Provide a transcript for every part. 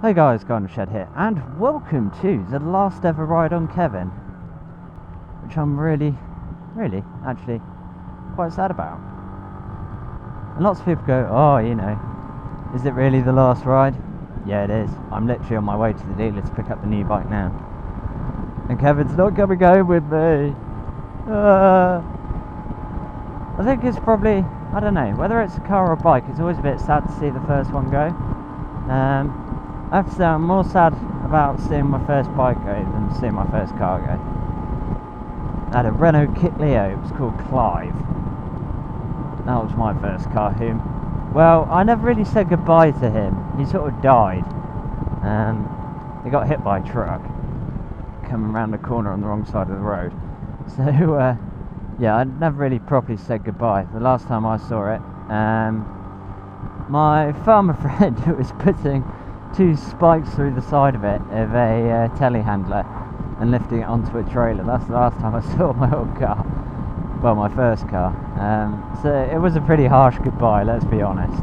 Hey guys, Garden Shed here, and welcome to the last ever ride on Kevin, which I'm really, actually quite sad about. And lots of people go, oh, is it really the last ride? Yeah, it is. I'm literally on my way to the dealer to pick up the new bike now. And Kevin's not going to go with me. I think it's probably, I don't know, whether it's a car or a bike, it's always a bit sad to see the first one go. I have to say I'm more sad about seeing my first bike go than seeing my first car go. I had a Renault Kit Leo, it was called Clive. That was my first car. Well, I never really said goodbye to him. He sort of died. He got hit by a truck coming around the corner on the wrong side of the road. So, yeah, I never really properly said goodbye. The last time I saw it, my farmer friend was putting 2 spikes through the side of it of a telehandler and lifting it onto a trailer. That's the last time I saw my old car. Well, my first car. So it was a pretty harsh goodbye, let's be honest.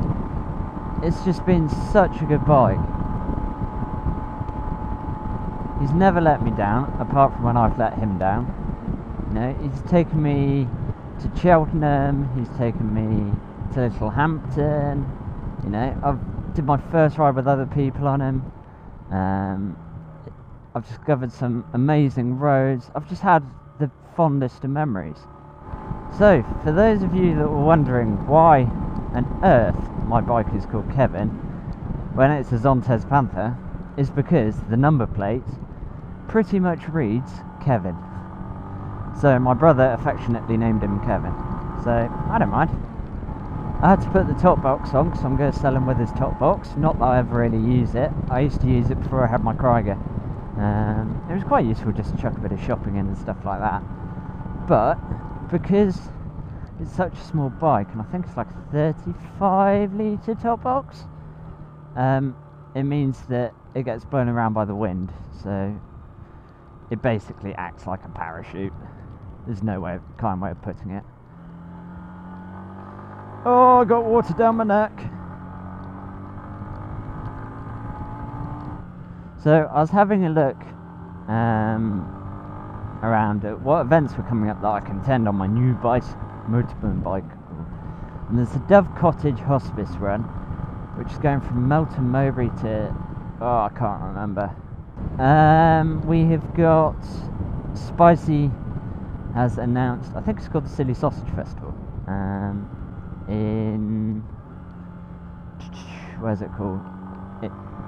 It's just been such a good bike. He's never let me down, apart from when I've let him down. He's taken me to Cheltenham, he's taken me to Little Hampton. I've did my first ride with other people on him. I've discovered some amazing roads. I've just had the fondest of memories. So, for those of you that were wondering why on earth my bike is called Kevin when it's a Zontes Panther, is because the number plate pretty much reads Kevin. So my brother affectionately named him Kevin. So, I don't mind. I had to put the top box on because I'm going to sell him with his top box. Not that I ever really use it. I used to use it before I had my Krieger. It was quite useful just to chuck a bit of shopping in and stuff like that. But because it's such a small bike, and I think it's like a 35 litre top box, it means that it gets blown around by the wind. So it basically acts like a parachute. There's no kind way of putting it. Oh, I got water down my neck. So I was having a look around at what events were coming up that I can attend on my new motorbike bike. And there's the Dove Cottage Hospice Run, which is going from Melton Mowbray to, I can't remember. We have got Spicy has announced, I think it's called the Silly Sausage Festival. In where's it called?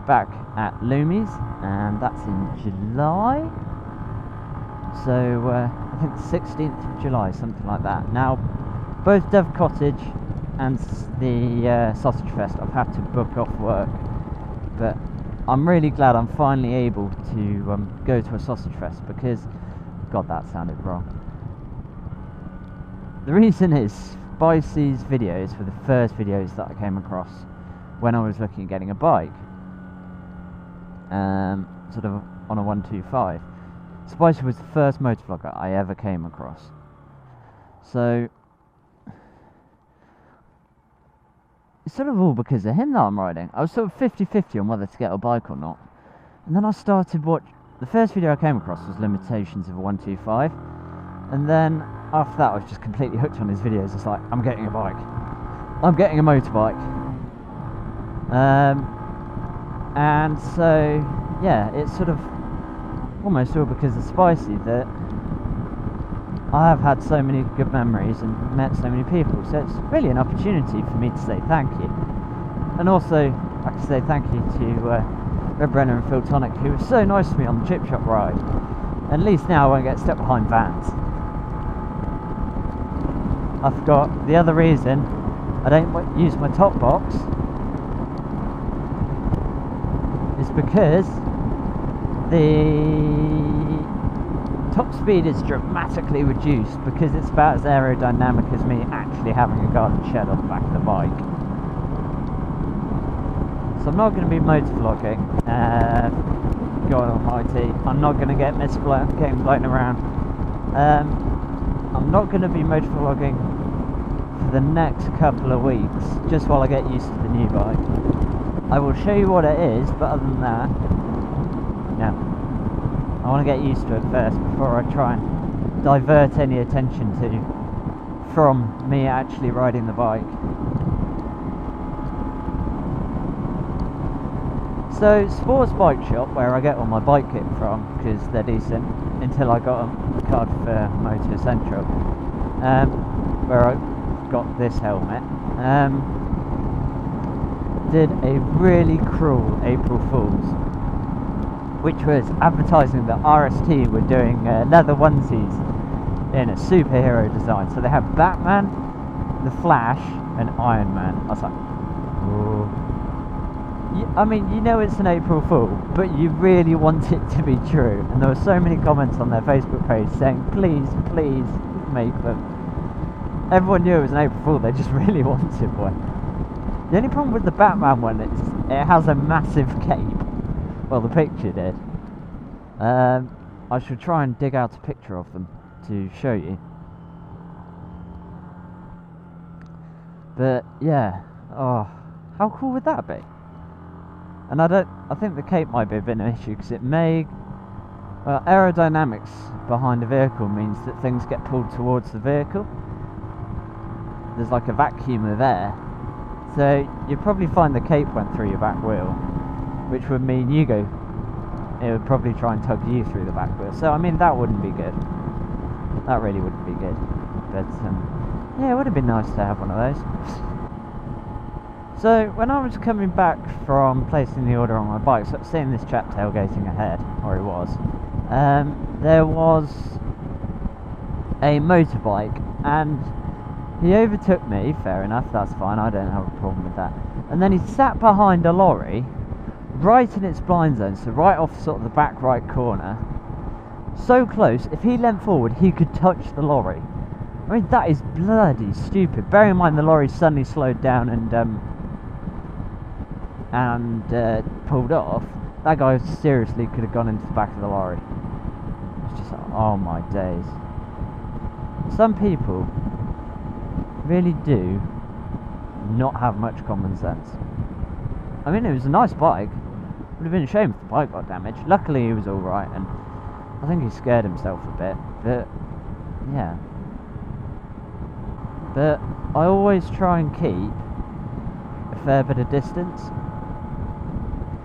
Back at Loomies, and that's in July. So I think the 16th of July, something like that. Now, both Dove Cottage and the Sausage Fest, I've had to book off work, but I'm really glad I'm finally able to go to a Sausage Fest because, God, that sounded wrong. The reason is, Spicy's videos were the first videos that I came across when I was looking at getting a bike, sort of on a 125. Spicy was the first motovlogger I ever came across. So it's sort of all because of him that I'm riding. I was sort of 50-50 on whether to get a bike or not. And then I started the first video I came across was limitations of a 125. And then after that I was just completely hooked on his videos. It's like, I'm getting a bike. I'm getting a motorbike. And so, yeah, it's sort of almost all because of Spicy that I have had so many good memories and met so many people. So it's really an opportunity for me to say thank you. And also, I can say thank you to Red Brenner and Phil Tonic, who was so nice to me on the chip shop ride. At least now I won't get stuck behind vans. I forgot the other reason I don't use my top box is because the top speed is dramatically reduced because it's about as aerodynamic as me actually having a garden shed on the back of the bike. So I'm not going to be motovlogging, God almighty, I'm not going to get getting blown around. I'm not going to be motovlogging for the next couple of weeks, just while I get used to the new bike. I will show you what it is, but other than that, no. I want to get used to it first before I try and divert any attention from me actually riding the bike. So, Sports Bike Shop, where I get all my bike kit from, because they're decent, until I got a card for Motor Central, where I got this helmet, did a really cruel April Fool's, which was advertising that RST were doing leather onesies in a superhero design. So they have Batman, the Flash, and Iron Man. I was like, oh. I mean, you know it's an April Fool, but you really want it to be true. And there were so many comments on their Facebook page saying, please, please make them. Everyone knew it was an April Fool, they just really wanted one. The only problem with the Batman one is it has a massive cape. Well, the picture did. I should try and dig out a picture of them to show you. But yeah, oh, how cool would that be? And I think the cape might be a bit of an issue because it may, well, aerodynamics behind a vehicle means that things get pulled towards the vehicle. There's like a vacuum of air. So you'd probably find the cape went through your back wheel, which would mean it would probably try and tug you through the back wheel. So I mean, that wouldn't be good. That really wouldn't be good. But yeah, it would have been nice to have one of those. So when I was coming back from placing the order on my bike, so seeing this chap tailgating ahead, or he was, there was a motorbike, and he overtook me. Fair enough, that's fine, I don't have a problem with that. And then he sat behind a lorry, right in its blind zone, so right off sort of the back right corner, so close, if he leant forward, he could touch the lorry. I mean, that is bloody stupid. Bearing in mind the lorry suddenly slowed down and pulled off. That guy seriously could have gone into the back of the lorry. It's just like, oh my days. Some people really do not have much common sense. I mean, it was a nice bike. Would have been a shame if the bike got damaged. Luckily he was alright, and I think he scared himself a bit, but yeah. But I always try and keep a fair bit of distance,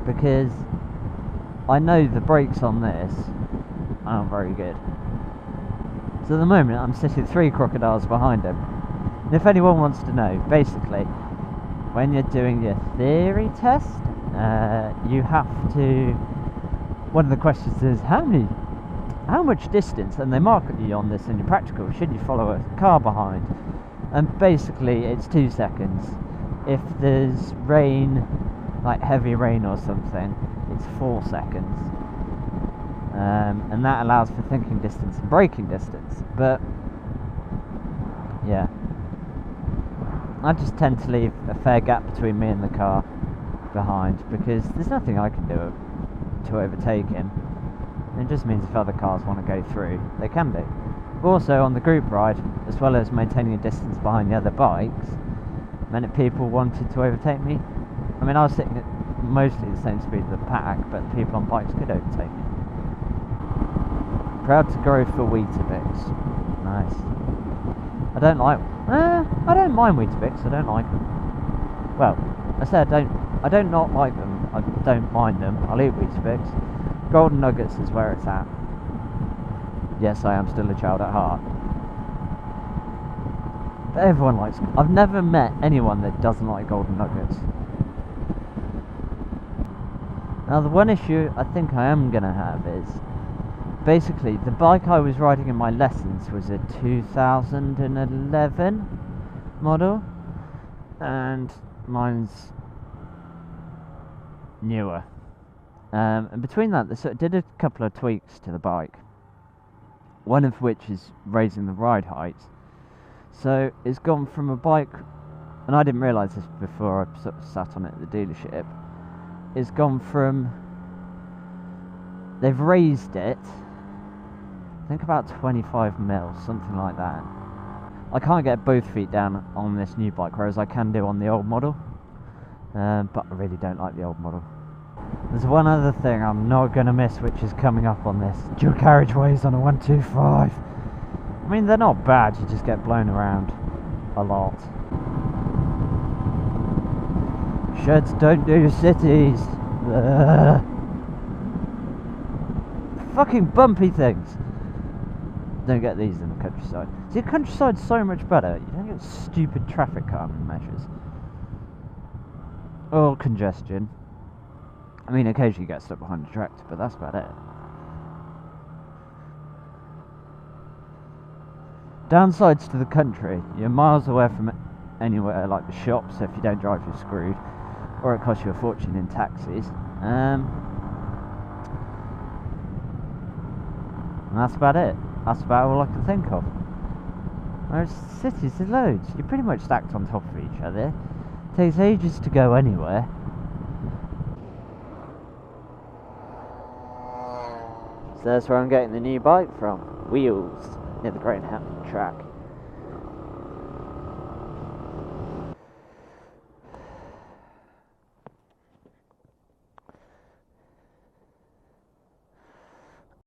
because I know the brakes on this aren't very good. So at the moment I'm sitting 3 crocodiles behind him. And if anyone wants to know, basically, when you're doing your theory test, you have to, one of the questions is how much distance, and they mark you on this in your practical, should you follow a car behind? And basically it's 2 seconds. If there's rain, like heavy rain or something, it's 4 seconds. And that allows for thinking distance and braking distance. But yeah, I just tend to leave a fair gap between me and the car behind, because there's nothing I can do to overtake him. It just means if other cars want to go through, they can do. Also on the group ride, as well as maintaining a distance behind the other bikes, meant if people wanted to overtake me, I mean, I was sitting at mostly the same speed as the pack, but the people on bikes could overtake me. Proud to grow for Weetabix. Nice. I don't mind Weetabix, I don't like them. Well, I said I don't not like them, I don't mind them, I'll eat Weetabix. Golden Nuggets is where it's at. Yes, I am still a child at heart. But everyone likes them. I've never met anyone that doesn't like Golden Nuggets. Now the one issue I think I am going to have is, basically the bike I was riding in my lessons was a 2011 model, and mine's newer. And between that, they sort of did a couple of tweaks to the bike. One of which is raising the ride height. So it's gone from a bike, and I didn't realise this before I sort of sat on it at the dealership. It's gone from, they've raised it, I think about 25 mil, something like that. I can't get both feet down on this new bike, whereas I can do on the old model. but I really don't like the old model. There's one other thing I'm not going to miss, which is coming up on this. Dual carriageways on a 125. I mean, they're not bad, you just get blown around a lot. Sheds don't do cities. Ugh. Fucking bumpy things. Don't get these in the countryside. See, the countryside's so much better. You don't get stupid traffic calming measures. Or congestion. I mean, occasionally you get stuck behind a tractor, but that's about it. Downsides to the country. You're miles away from anywhere like the shops, so if you don't drive you're screwed. Or it costs you a fortune in taxis. And that's about it. That's about all I can think of. Whereas cities, there's loads. You're pretty much stacked on top of each other. It takes ages to go anywhere. So that's where I'm getting the new bike from. Wheels, near the Greyhound track.